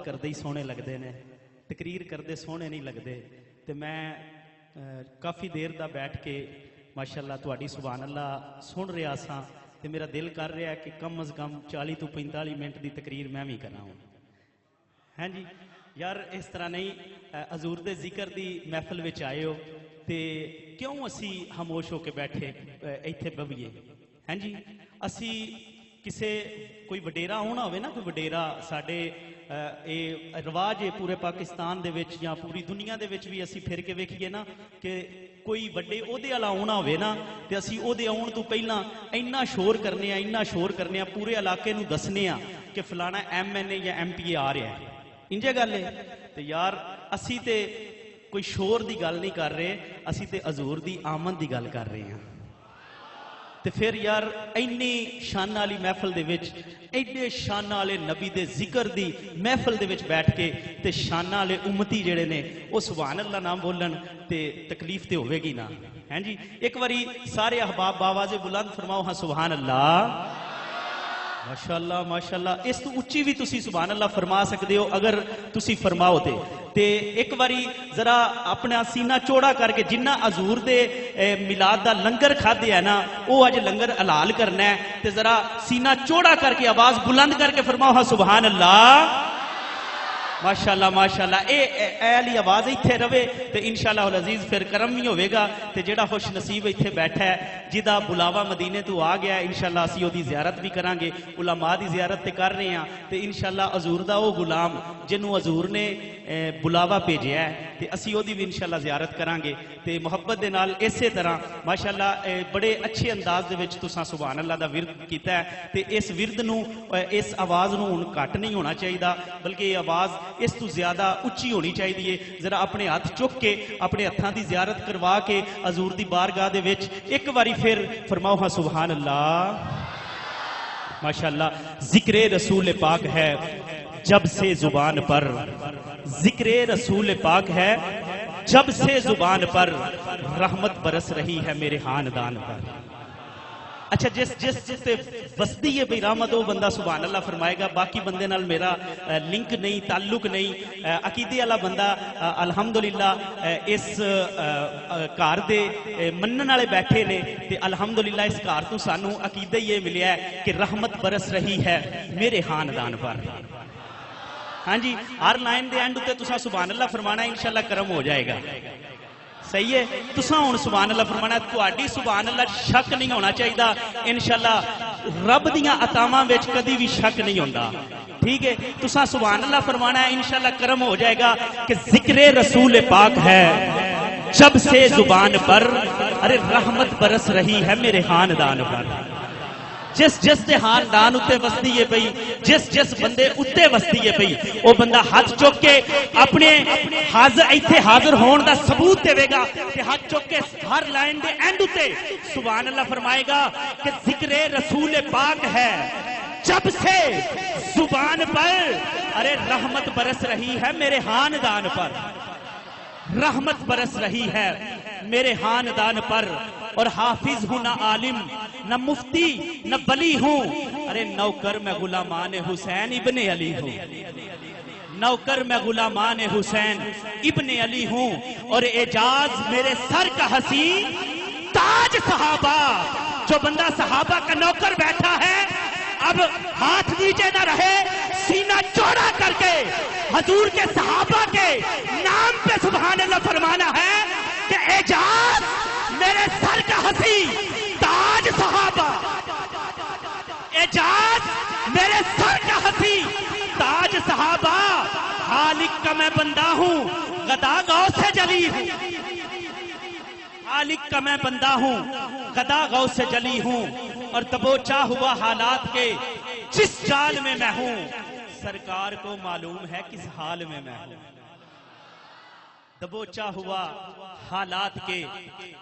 کرتے ہی سونے لگتے ہیں، تقریر کرتے سونے نہیں لگتے. تو میں کافی دیر دا بیٹھ کے ماشاء اللہ تہاڈی سبحان اللہ سن رہا سا، تو میرا دل کر رہا ہے کہ کم از کم 40 تو 45 منٹ دی تقریر میں بھی کراں. ہاں جی یار اس طرح نہیں، حضور دے ذکر دی محفل وچ آئے ہو تے کیوں اسی خاموش ہو کے بیٹھے ایتھے بویے. ہاں جی اسی کسے کوئی وڈیرا ہونا ہوئے نا، کوئی وڈیرا ساڈے اے رواج ہے پورے پاکستان دے وچ یا پوری دنیا دے وچ بھی اسی پھر کے ویکھیے نا کہ کوئی بڑے عہدے والا آنا ہوئے نا تے اسی عہدے آن تو پہلا اینا شور کرنے ہیں، اینا شور کرنے ہیں، پورے علاقے نو دسنے ہیں کہ فلانا ایم این اے یا ایم پی اے آ رہا ہے. انجے گل ہے تے یار اسی تے کوئی شور دی گل نہیں کر رہے، اسی تے حضور دی آمد دی گل کر رہے ہیں. تے پھر یار اینی شان والی محفل دے وچ ایڈے شان والے نبی دے ذکر دی محفل دے وچ بیٹھ کے تے شان والے امتی جڑے نے وہ سبحان اللہ نام بولن تے تکلیف تے ہوے گی نا. ہیں جی ایک واری سارے احباب باواز بلند فرماؤ ہاں سبحان اللہ. ماشاءاللہ ماشاءاللہ اس تو اچھی بھی تسی سبحان اللہ فرما سکتے ہو اگر تسی فرماؤ تے ایک باری ذرا اپنا سینہ چوڑا کر کے جنہ حضور دے میلاد دا لنگر کھادے ہے نا وہ اج لنگر حلال کرنا ہے تے ذرا سینہ چوڑا کر کے آواز بلند کر کے فرماؤ ہاں سبحان اللہ. ماشاءاللہ ماشاءاللہ اے علی آواز ایتھے رہے تے انشاءاللہ العزیز پھر کرم بھی ہوئے گا تے جڑا خوش نصیب ایتھے بیٹھا ہے جدا بلاوا مدینے تو آ گیا ہے انشاءاللہ اسی او دی زیارت بھی کران گے. علماء دی زیارت تے کر رہے ہیں تے انشاءاللہ حضور دا او غلام جنوں حضور نے بلاوا بھیجیا ہے تے اسی او دی بھی انشاءاللہ زیارت کران گے تے محبت دے نال اسی طرح ماشاءاللہ بڑے اچھے انداز دے وچ تساں سبحان اللہ دا ورد کیتا ہے تے اس ورد نو اس آواز نو ہن گھٹ نہیں ہونا چاہیے بلکہ یہ آواز اس تو زیادہ اچھی ہونی چاہیے. ذرا اپنے ہاتھ چک کے اپنے ہاتھاں دی زیارت کروا کے حضور دی بارگاہ دے وچ ایک باری پھر فرماؤ ہاں سبحان اللہ. ماشاءاللہ ذکر رسول پاک ہے جب سے زبان پر، ذکر رسول پاک ہے جب سے زبان پر، رحمت برس رہی ہے میرے خاندان پر. اچھا جس تے بستی ہے بھئی رحمت وہ بندہ سبحان اللہ فرمائے گا، باقی بندے نال میرا لنک نہیں تعلق نہیں. عقیدے والا بندہ الحمدللہ اس گھر دے منن والے بیٹھے نے تے الحمدللہ اس گھر تو سانو عقیدہ یہ ملیا ہے کہ رحمت برس رہی ہے میرے خاندان پر. ہاں جی ہر لائن دے اینڈ تے تساں سبحان اللہ فرمانا انشاءاللہ کرم ہو جائے گا. صحیح ہے تساں ہن سبحان اللہ فرمانا تہاڈی سبحان اللہ شک نہیں ہونا چاہیے انشاءاللہ رب دیاں عطاواں وچ کدی بھی شک نہیں ہوندا. ٹھیک ہے تساں سبحان اللہ فرمانا ہے انشاءاللہ کرم ہو جائے گا کہ ذکر رسول پاک ہے جب سے زبان پر، ارے رحمت برس رہی ہے میرے خاندان پر. جس جس دے خاندان اتے وسدی ہے پئی، جس جس بندے اتے وسدی ہے پئی وہ بندہ ہاتھ چک کے اپنے حاضر ایتھے حاضر ہون دا ثبوت دے گا کہ ہاتھ چک کے ہر لائن دے اینڈ اتے سبحان اللہ فرمائے گا کہ ذکر رسول پاک ہے جب سے زبان پر، ارے رحمت برس رہی ہے میرے خاندان پر، رحمت برس رہی ہے میرے خاندان پر. اور حافظ ہوں نہ عالم نہ مفتی نہ بلی ہوں، ارے نوکر میں غلامان حسین ابن علی ہوں، نوکر میں غلامان حسین ابن علی ہوں. اور اعجاز میرے سر کا حسین تاج صحابہ، جو بندہ صحابہ کا نوکر بیٹھا ہے اب ہاتھ نیچے نہ رہے سینہ چوڑا کر کے حضور کے صحابہ کے نام پہ سبحان اللہ فرمانا ہے کہ اعجاز میرے سر کا ہنسی تاج صحابہ، اعجاز میرے سر کا ہنسی تاج صحابہ. خالق کا میں بندہ ہوں غدا غوث سے جلی ہوں، خالق کا میں بندہ ہوں غدا غوث سے جلی ہوں. اور دبوچا ہوا حالات کے جس جال میں میں ہوں، سرکار کو معلوم ہے کس حال میں میں ہوں. دبوچا ہوا حالات کے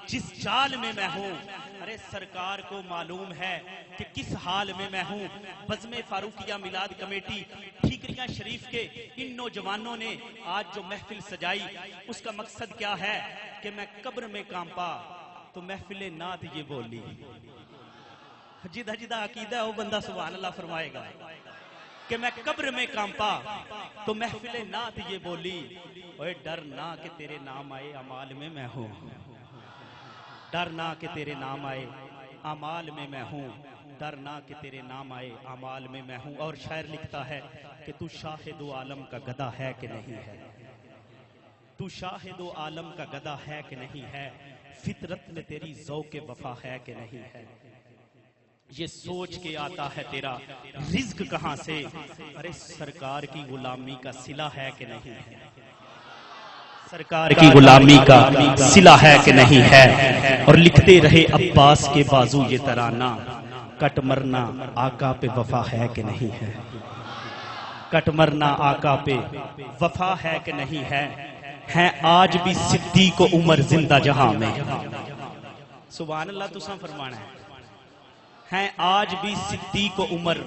جس جال میں میں ہوں، ارے سرکار کو معلوم ہے کہ کس حال میں میں ہوں. بزم فاروقیہ میلاد کمیٹی ٹھیکریاں شریف کے ان نوجوانوں نے آج جو محفل سجائی اس کا مقصد کیا ہے کہ میں قبر میں کانپا تو محفل نعت یہ بولی. جدہ جدہ عقیدہ ہے وہ بندہ سبحان اللہ فرمائے گا. کہ میں قبر میں کانپا تو محفل نعت یہ بولی، اوے ڈر نہ کہ تیرے نام آئے اعمال میں میں ہوں، ڈر نہ کہ تیرے نام آئے اعمال میں میں ہوں، ڈر نہ کہ تیرے نام آئے اعمال میں میں ہوں۔ اور شاعر لکھتا ہے کہ تو شاہد و عالم کا گدھا ہے کہ نہیں ہے، تو شاہد و عالم کا گدھا ہے کہ نہیں ہے، فطرت میں تیری ذوق وفا ہے کہ نہیں ہے، یہ سوچ کے آتا ہے تیرا رزق کہاں سے، ارے سرکار کی غلامی کا صلہ ہے کہ نہیں ہے، سرکار کی غلامی کا صلہ ہے کہ نہیں ہے۔ اور لکھتے رہے عباس کے بازو یہ ترانہ، کٹ مرنا آقا پہ وفا ہے کہ نہیں ہے، کٹ مرنا آقا پہ وفا ہے کہ نہیں ہے آج بھی صدیق و عمر زندہ جہاں میں، سبحان اللہ تساں فرمانا ہے آج بھی صدیق و عمر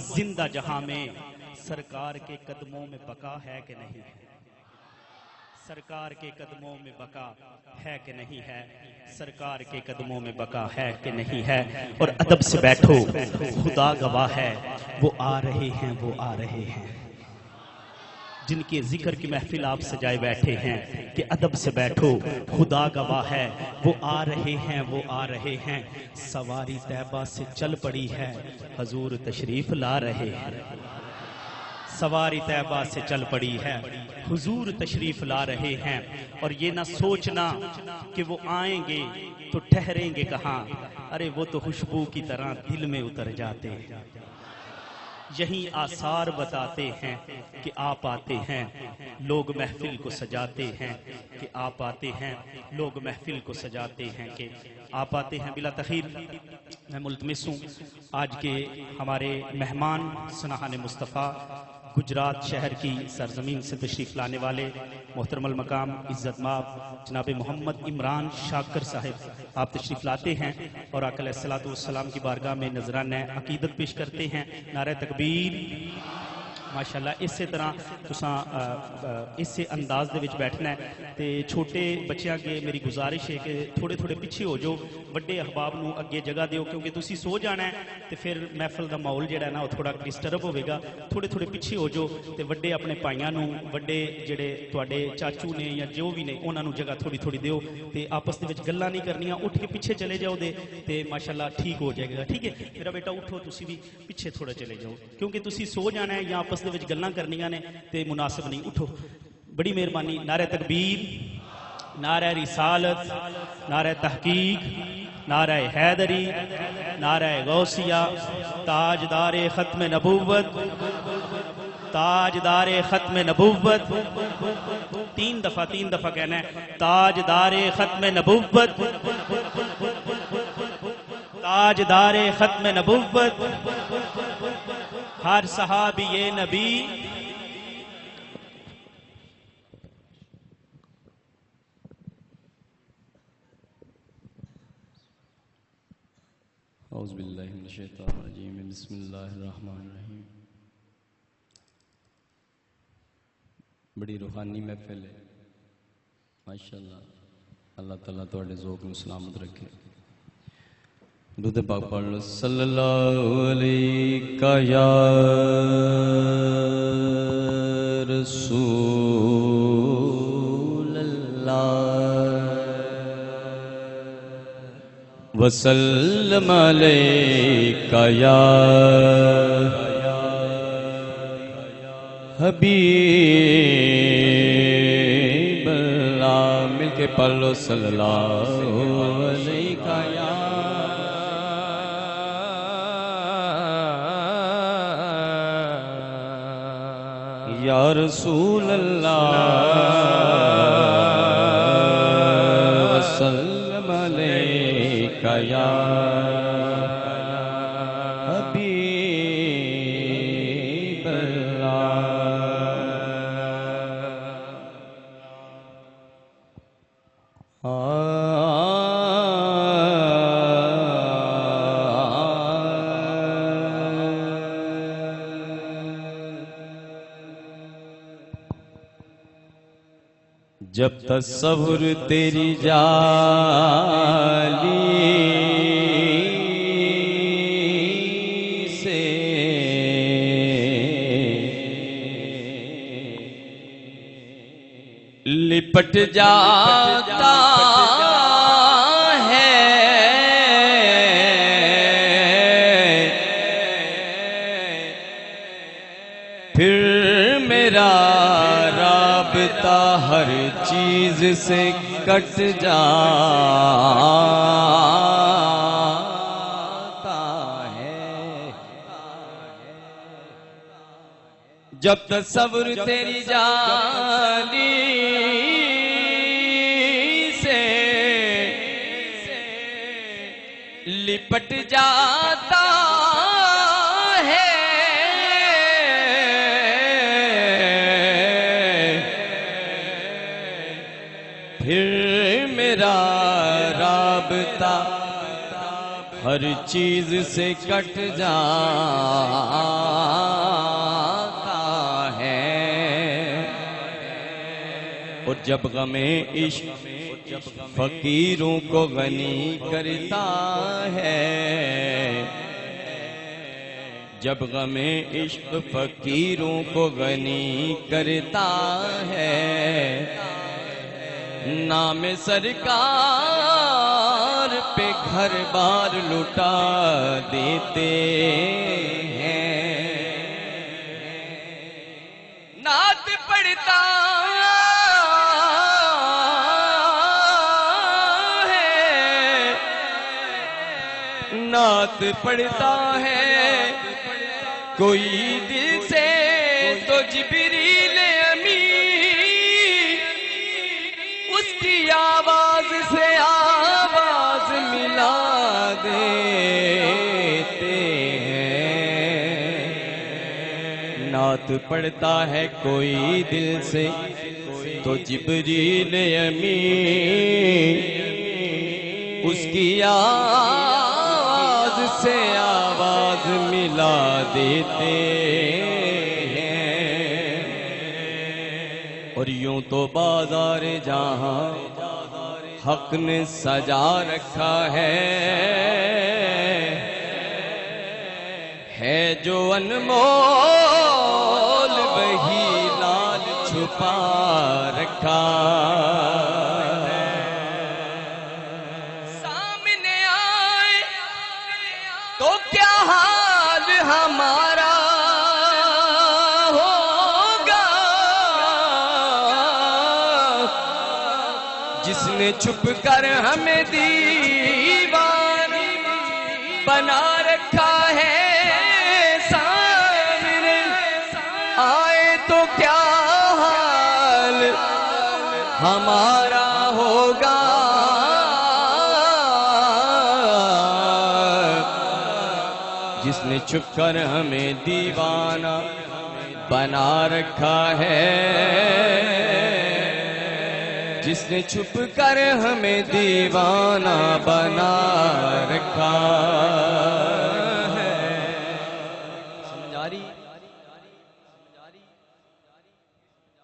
زندہ جہاں میں، سرکار کے قدموں میں بقا ہے کہ نہیں ہے، سرکار کے قدموں میں بقا ہے کہ نہیں ہے، سرکار کے قدموں میں بقا ہے کہ نہیں ہے۔ اور ادب سے بیٹھو خدا گواہ ہے، وہ آ رہے ہیں وہ آ رہے ہیں، جن کے ذکر کی محفل آپ سجائے بیٹھے ہیں کہ ادب سے بیٹھو خدا گواہ ہے، وہ آ رہے ہیں وہ آ رہے ہیں، سواری طیبہ سے چل پڑی ہے حضور تشریف لا رہے ہیں، سواری طیبہ سے چل پڑی ہے حضور تشریف لا رہے ہیں۔ اور یہ نہ سوچنا کہ وہ آئیں گے تو ٹھہریں گے کہاں، ارے وہ تو خوشبو کی طرح دل میں اتر جاتے ہیں، یہی آثار بتاتے ہیں کہ آپ آتے ہیں لوگ محفل کو سجاتے ہیں، کہ آپ آتے ہیں لوگ محفل کو سجاتے ہیں، کہ آپ آتے ہیں۔ بلا تخیر میں ملتمس ہوں آج کے ہمارے مہمان سنہان مصطفیٰ گجرات شہر کی سرزمین سے تشریف لانے والے محترم المقام عزت مآب جناب محمد عمران شاکر صاحب، آپ تشریف لاتے ہیں اور آقا علیہ السلام کی بارگاہ میں نذرانہ عقیدت پیش کرتے ہیں۔ نعرہ تکبیر، ماشاءاللہ اسی طرح تساں اسے انداز دے وچ بیٹھنا ہے تے چھوٹے بچیاں کے میری گزارش ہے کہ تھوڑے تھوڑے پیچھے ہو جو، بڑے احباب نو اگے جگہ دیو کیونکہ تسی سو جانا ہے تے پھر محفل دا ماحول جڑا ہے نا وہ تھوڑا ڈسٹرب ہوے گا، تھوڑے تھوڑے پیچھے ہو جو تے بڑے اپنے بھائیاں نو، بڑے جڑے تواڈے چاچو نے یا جو بھی نے انہاں نو جگہ تھوڑی تھوڑی دیو تے آپس دے وچ گلاں نہیں کرنیاں، اٹھ کے پیچھے چلے جاؤ دے تے ماشاءاللہ ٹھیک ہو جائے گا، ٹھیک ہے میرا بیٹا اٹھو تسی بھی پیچھے تھوڑا چلے جاؤ کیونکہ تسی سو جانا ہے یا آپس دے وچ گلاں کرنیاں نے تے مناسب نہیں، اٹھو بڑی مہربانی۔ نعرہ تکبیر، نعرہ رسالت، نعرہ تحقیق، نعرہ حیدری، نعرہ غوثیہ، تاجدار ختم نبوت، تاجدار ختم نبوت، تین دفعہ کہنا ہے، تاجدار ختم نبوت، تاجدار ختم نبوت، ہر صحابی نبی، اعوذ باللہ من الشیطان الرجیم، بسم اللہ الرحمن الرحیم۔ بڑی روحانی محفل ہے ماشاءاللہ، اللہ تعالیٰ تواڈے ذوق نو سلامت رکھے۔ درود پاک پڑھ لو، صلی اللہ علیہ یا رسول اللہ وسلم علیکہ یا حبیب اللہ، مل کے پڑھ لو، صلی اللہ علیکہ یا رسول اللہ وسلم علیکہ یا حبیب اللہ۔ جب تصور تیری جالی سے لپٹ جاتا ہے پھر میرا رابطہ ہر چیز سے کٹ جاتا ہے جب تصور تیری جانی سے لپٹ جاتا ہے پھر میرا رابطہ ہر چیز سے کٹ جاتا ہے اور جب غم عشق فقیروں کو غنی کرتا ہے جب غم عشق فقیروں کو غنی کرتا ہے نام سرکار پہ گھر بار لٹا دیتے ہیں نعت پڑھتا ہے نعت پڑھتا ہے کوئی دل سے تو جبریل اس کی آواز سے آواز ملا دیتے ہیں نعت پڑھتا ہے کوئی دل سے تو جبریل امین اس کی آواز سے آواز ملا دیتے اور یوں تو بازار جہاں حق نے سجا رکھا ہے جو انمول وہی لال چھپا رکھا سامنے آئے تو کیا حال ہمارا جس نے چھپ کر ہمیں دیوان بنا رکھا ہے سامنے آئے تو کیا حال ہمارا ہوگا جس نے چھپ کر ہمیں دیوانہ بنا رکھا ہے جس نے چھپ کر ہمیں دیوانہ بنا رکھا ہے سمجھ آ رہی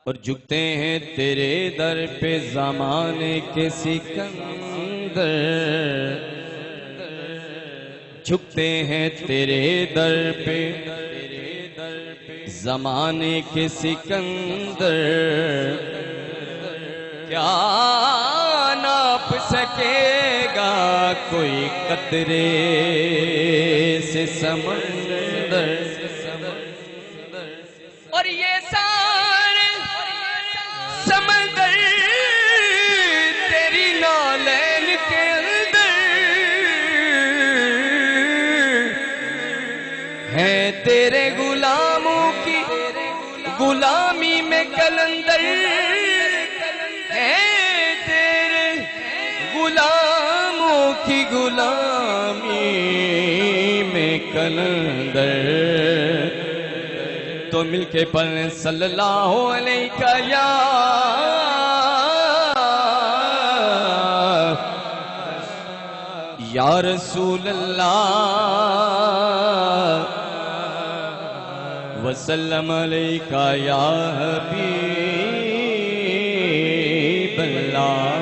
اور جھکتے ہیں تیرے در پہ زمانے کے سکندر جھکتے ہیں تیرے در پہ زمانے کے سکندر کیا ناپ سکے گا کوئی قطرے سے سمندر اور یہ سارے سمندر تیری نالین کے اندر ہیں تیرے غلاموں کی غلامی میں کلندر غلاموں کی غلامی میں کلندر تو مل کے پڑھیں صلی اللہ علیہ یا رسول اللہ وسلم علیہ یا حبیب اللہ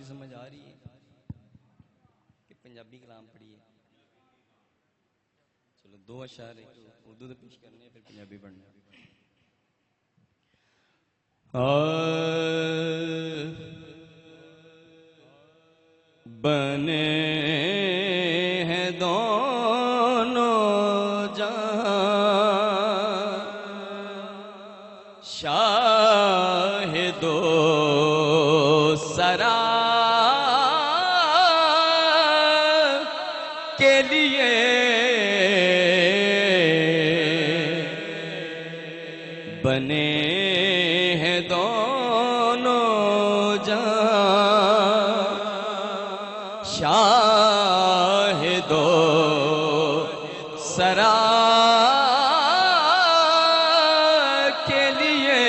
سمجھ آ رہی ہے کہ پنجابی کلام پڑھیے چلو دو اشعار اردو دے پیش کرنے پھر پنجابی پڑھنے بنے ہیں دونوں جہاں شاہ دو سرا کے لیے بنے ہیں دونوں جہاں شاہ دو سرا کے لیے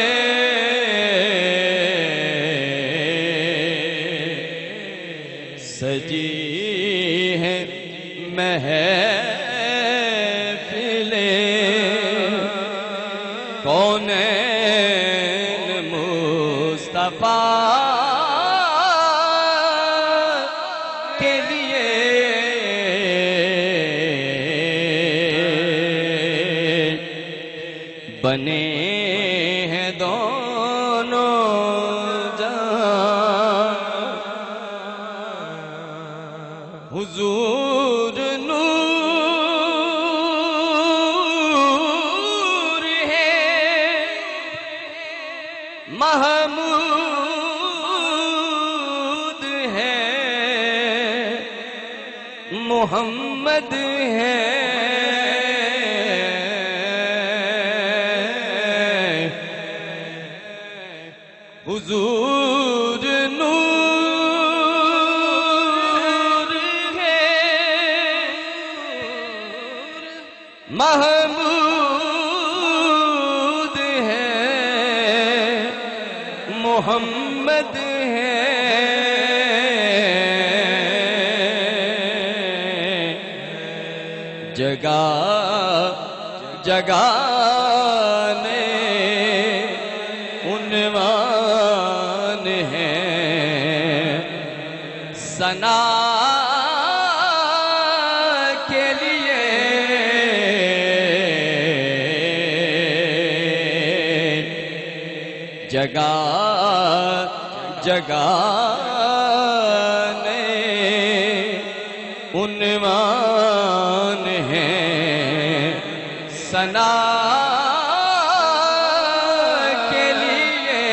سجی ہے محفلیں کونین مصطفیٰ کے لیے بنے ہیں دونوں جہاں حضور نور ہے محمود ہے محمد ہے حضور نور ہے محمود ہے محمد ہے جگہ جگہ نے عنوان ہے ثنا کے لیے جگہ جگہ نے عنوان ہے ثنا کے لیے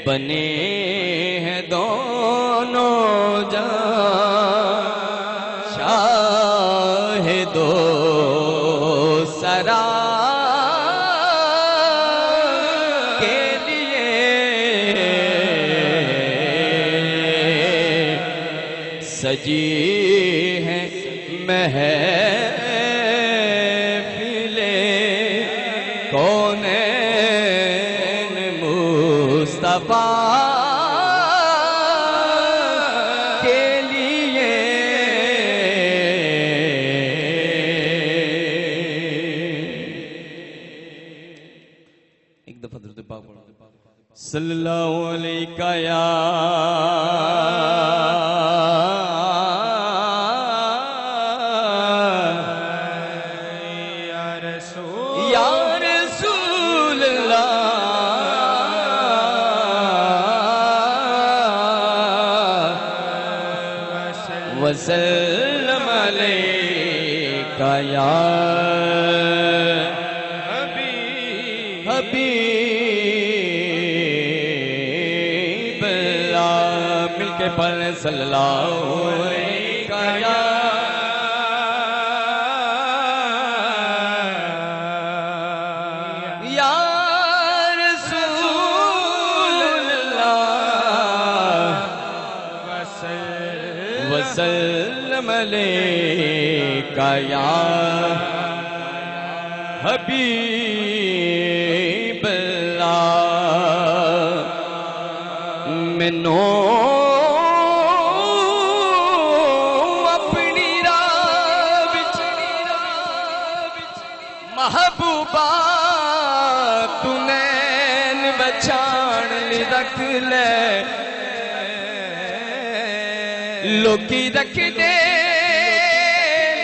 بنے ہیں دونوں جہاں شاہ دو سرا کے لیے سجی ہے محفلیں کونین مصطفیٰ کے لیے ایک دفعہ درود پاک پڑھو صلی اللہ علیہ یا رسول اللہ وسلم علیکہ یا حبیب اللہ مل کے پڑھیں صلی اللہ علیکہ یا رسول اللہ وسلم علیکہ یا حبیب اللہ مینوں اپنی راہ وچ محبوبہ تو نین بچان لی رکھ لے لوکی رکھ دے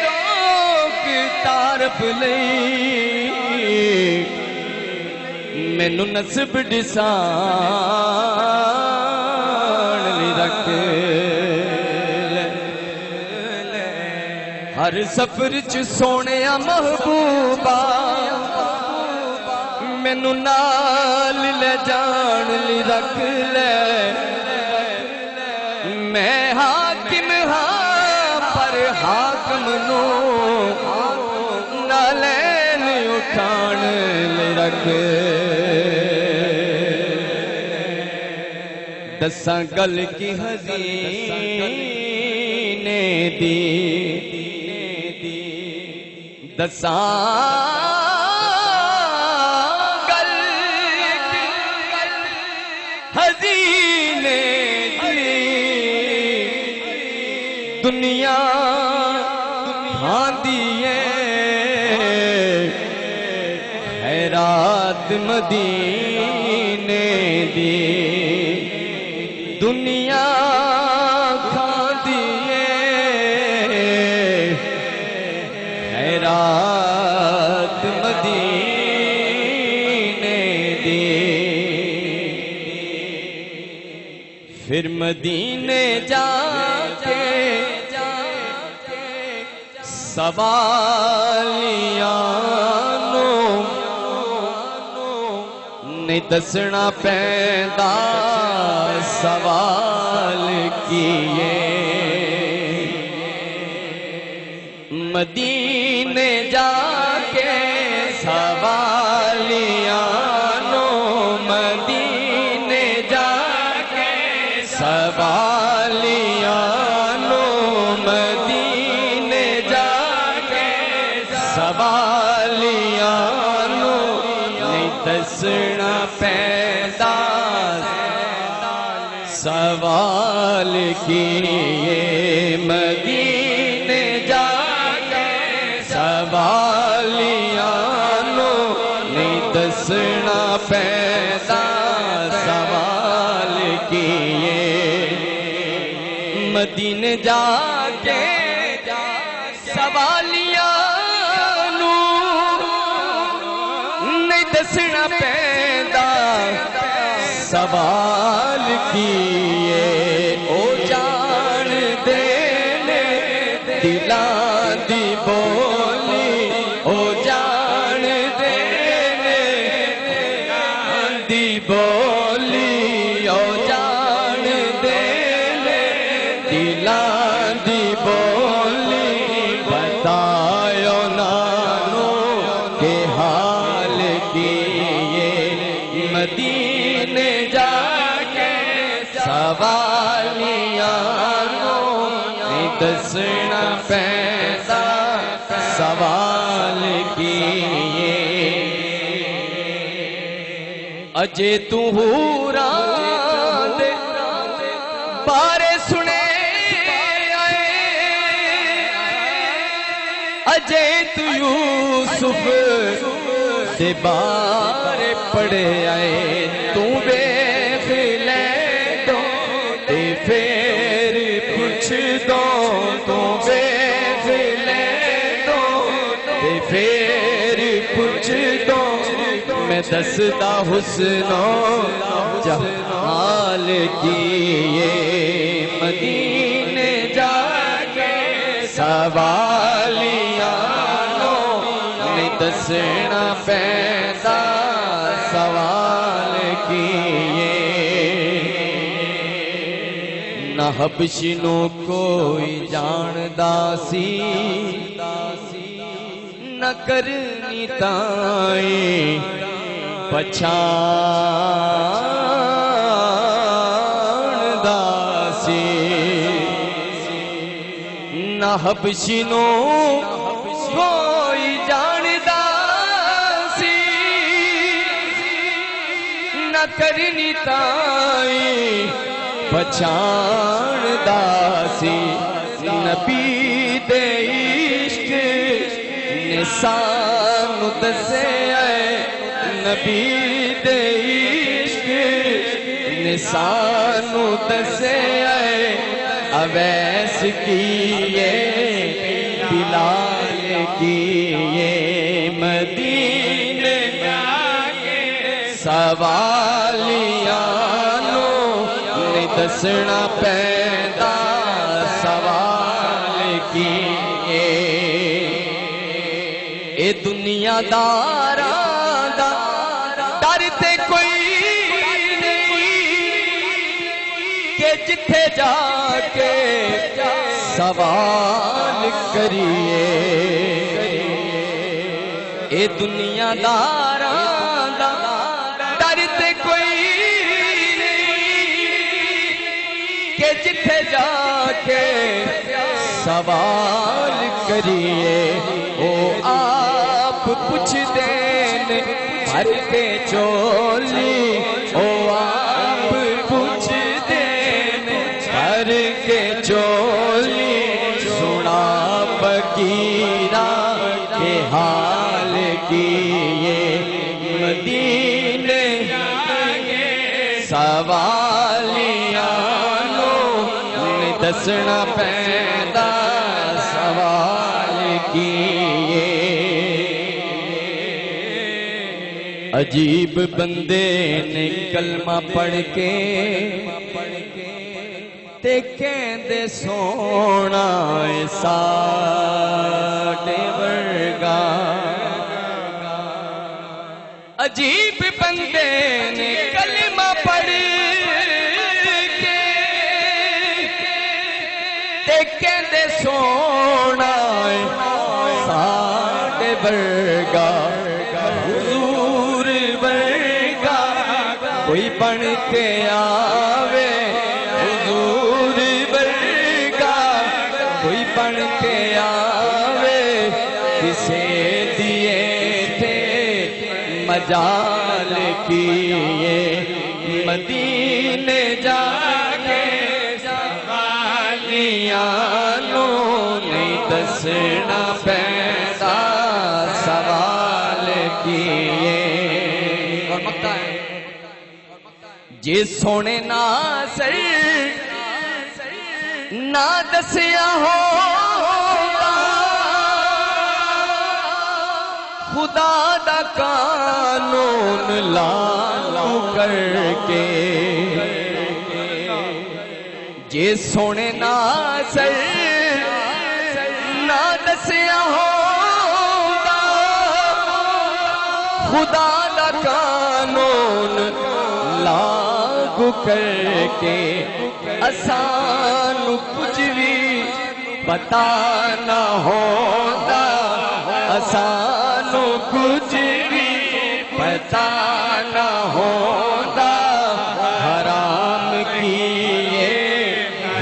لوک تعارف لئی مینوں نسب ڈسان لی رکھ ہر سفر چ سونیا محبوبا مینوں نال لے جان لی رکھ لے میں حاکم ہاں پر حاکم نو نالین اٹھان لے رکھ دساں گل کی حزینے دی دساں گل حزینے دی دنیا بھاندی ہے خیرات مدینے دی دنیا کھاندی ہے خیرات مدینے دی پھر مدینے جا کے سوالیاں نہیں دسنا پیندا سوال کیے مدینے جا کے سوالیاں مدینے جا کے سوالیاں مدینے جا کے سوالیاں نہیں دسنا پیندا سوال کیے مدینے جا کے سوالیاں نہیں دسنا پیندا سوال کیے مدینے جا کے سوالیاں نہیں دسنا پیندا سوال کیے او جان دے دلاں دی بولی او جان دے دلاں دی بولی او جان دے دلاں دی بولی بتایو نانو کہ حال کیے مدینے جا کے سوالیاں نہیں دسنا پیندا سوال کیے اجے تو حوراں دے بارے سنے آئے اجے تو یوسف دے بارے پڑے آئے تو بیخ لے دو تے پھر پوچھ دو تو بیخ لے دو تے پھر پوچھ دو میں دستا حسنوں جمال کیے مدینے جا کے سوالیاں نہیں دسنا پیندا سوال کیے نہ حبشی نو کوئی جاندا سی نہ کرنی تائیں پچھاندا سی نہ حبشی نو کوئی جاندا سی نہ کرنی تائیں پچھاندا سی نبی دے عشق نے سانو دسے نبی دے عشق نے سانو دسے اویس کیے بلال کیے مدینے سوالیانو نے دسنا پیدا سوال کیے اے دنیا داراں دا ڈر تے کوئی کہ جتھے جا کے سوال کریے اے دنیا داراں دا ڈر تے کوئی کہ جتھے جا کے سوال کریے او آپ پوچھ دین بھر کے چولی او آپ پوچھ دین بھر کے چولی سنا فقیرہ کے حال کیے مدینے سوالیانو نے دسنا پیدا سوال کیے عجیب بندے نے کلمہ پڑھ کے تے کہندے سونا ساڈے ورگا عجیب بندے نے کلمہ پڑھ کے تے کہندے سونا ساڈے ورگا حضور ورگا کوئی بن کے آوے حضور ورگا کوئی بن کے آوے کسے دیے تھے مجال کیے مدینے جا کے سوالیانو نہیں دسنا پیدا سوال کیے اور مکہ ہے جی سونے ناصر نہ دسیا ہوگا خدا دا قانون لاگو کر کے جی سونے ناصر نہ دسیا ہوگا خدا دا قانون لاگو کر کے آسان کچھ بھی پتا نہ ہوتا آسان کچھ بھی پتا نہ ہوتا حرام کیے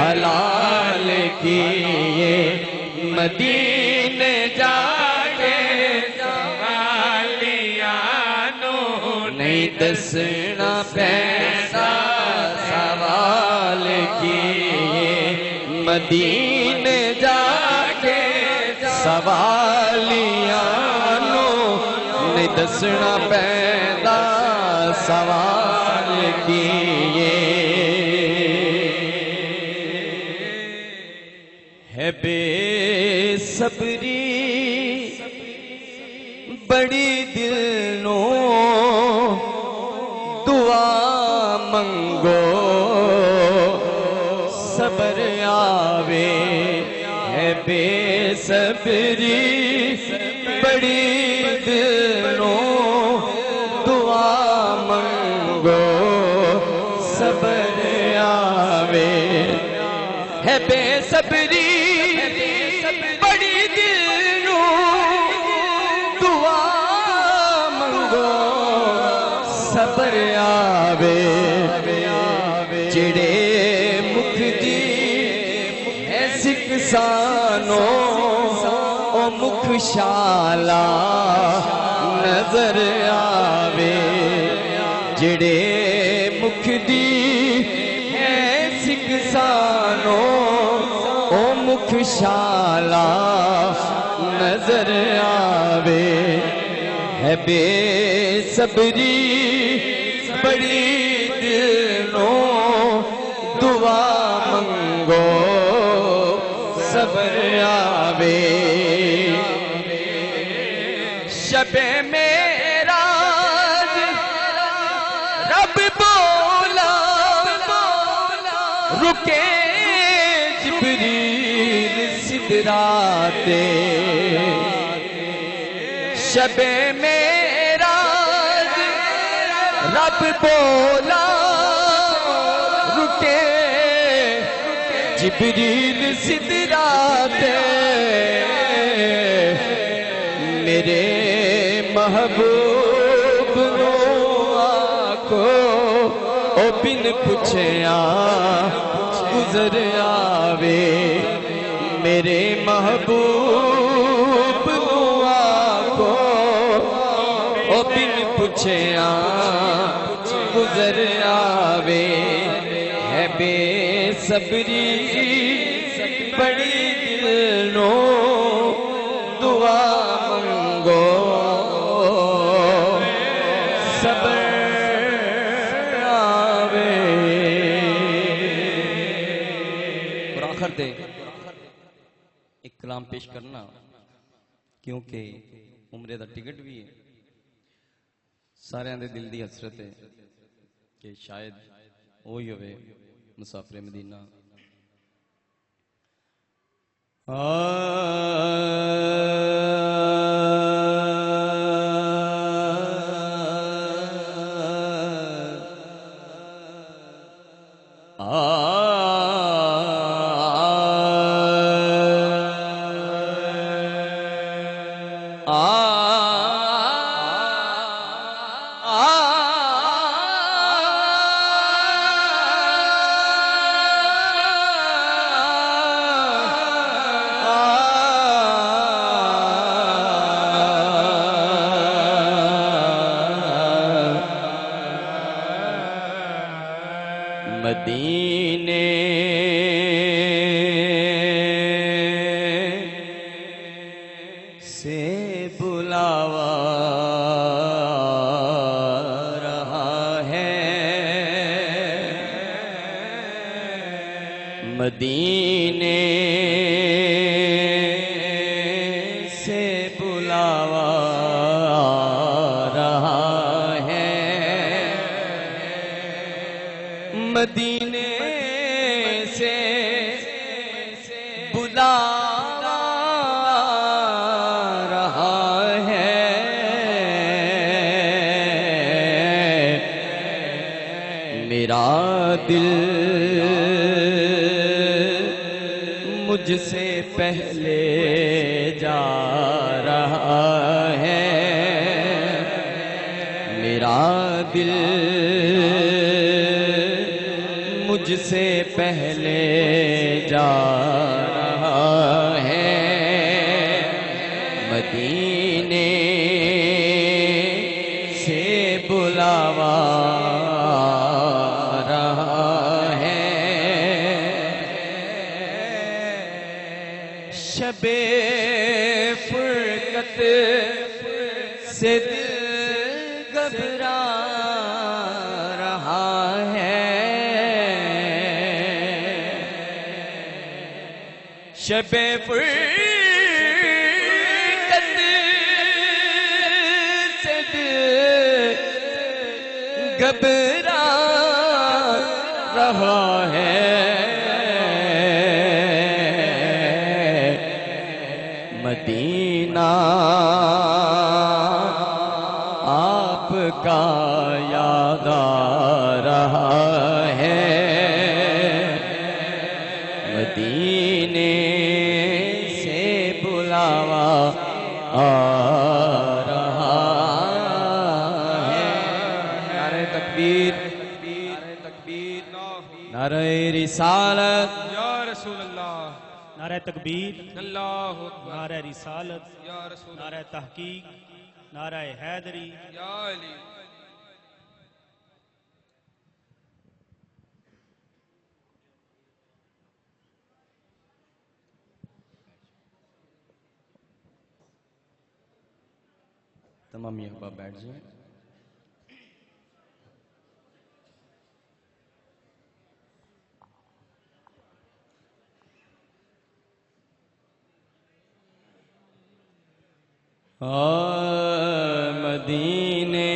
حلال کیے مدینے جا کے سوالیانو نہیں دسنا پیدا سوال کیے مدینے جا کے سوالیانو نہیں دسنا پیدا سوال کیے ہے بے صبری بڑی دل نو دعا منگو صبر آوے ہے بے صبری بڑی دلوں دعا منگو صبر آوے ہے بے صبری بڑی دلوں دعا منگو صبر آوے جڑے مکھ دی ہے سکسانو او مکھ شالا نظر آوے جڑے مکھ دی ہے سکسانو او مکھ شالا نظر آوے ہے بے صبری بڑی دلوں دعا منگو صبر آوے شب معراج رب بولا رکے جبریل سدراتے شب معراج رب بولا رکے جبریل سدراتے میرے محبوب نو آکو او بن پچھیا گزر آوے میرے محبوب نو آکو او بن پچھیا گزر آوے ہے بے صبری بڑی دل نو دعا منگو صبر آوے اور آخر دے ایک کلام پیش کرنا کیونکہ عمرے دا ٹکٹ بھی ہے سارے دے دل دی حسرت ہے کہ شاید وہی ہوئے مسافر مدینہ مدینے سے بلاوا رہا ہے مدینے سے بلاوا رہا ہے مدینے سے بلاوا رہا ہے میرا دل مجھ سے پہلے جا رہا ہے میرا دل مجھ سے پہلے جا رہا ہے مدینے سے بلاوا رہا ہے شب فرقت سے دل گھبرا رہا ہے شب فرقت سے دل گھبرا رہا ہے مدینہ آپ کا یاد آ رہا ہے مدینے سے بلاوا آ رہا ہے نعرہ تکبیر نعرہ رسالت یا رسول اللہ نعرہ تکبیر اللہ اکبر نعرہ رسالت یا رسول اللہ نعرہ تحقیق نعرہ حیدری یا علی تمام احباب بیٹھ جائیں مدینے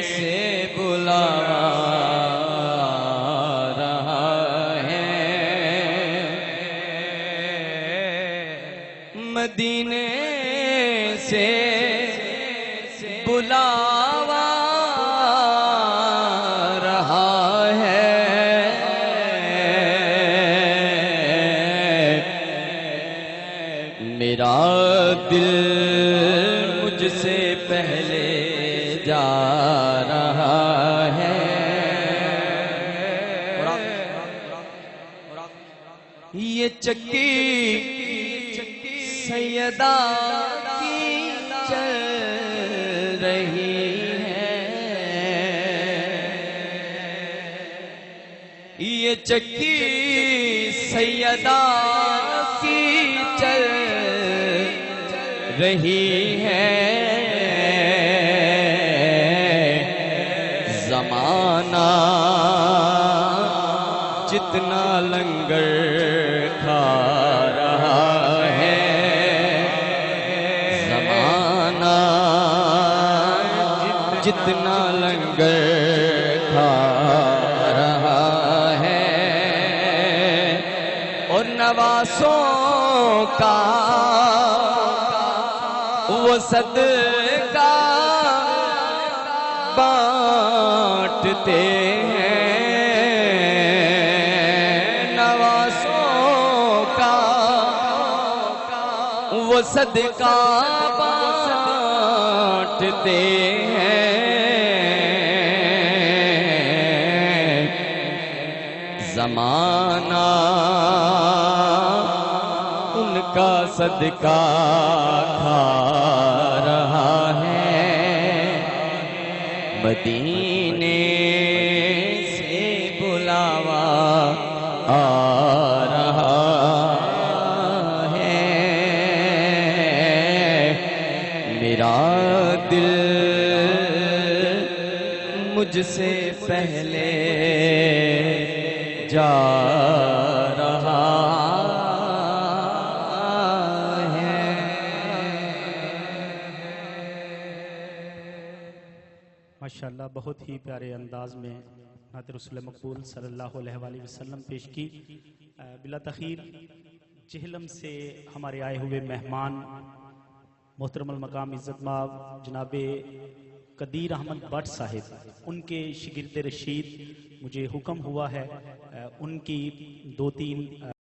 سے بلاوا رہا ہے، مدینے سے بلاوا رہا ہے، میرا دل مجھ سے پہلے جا رہا ہے، یہ چکی سیدہ کی چل رہی ہے، یہ چکی سیدہ کی چل رہی ہے، زمانہ جتنا لنگر کھا رہا ہے، زمانہ جتنا لنگر کھا رہا ہے، اور نواسوں کا وہ صدقہ بانٹتے ہیں، نواسوں کا وہ صدقہ بانٹتے ہیں، زمانہ ان کا صدقہ کھا رہا ہے، مدینے سے بلاوا آ رہا ہے، میرا دل مجھ سے پہلے جا رہا ہے۔ ماشاءاللہ بہت ہی پیارے انداز میں نعت رسول مقبول صلی اللہ علیہ وآلہ وسلم پیش کی۔ بلا تخیر جہلم سے ہمارے آئے ہوئے مہمان محترم المقام عزت مآب جناب قدیر احمد بٹ صاحب، ان کے شاگرد رشید مجھے حکم ہوا ہے ان کی 2-3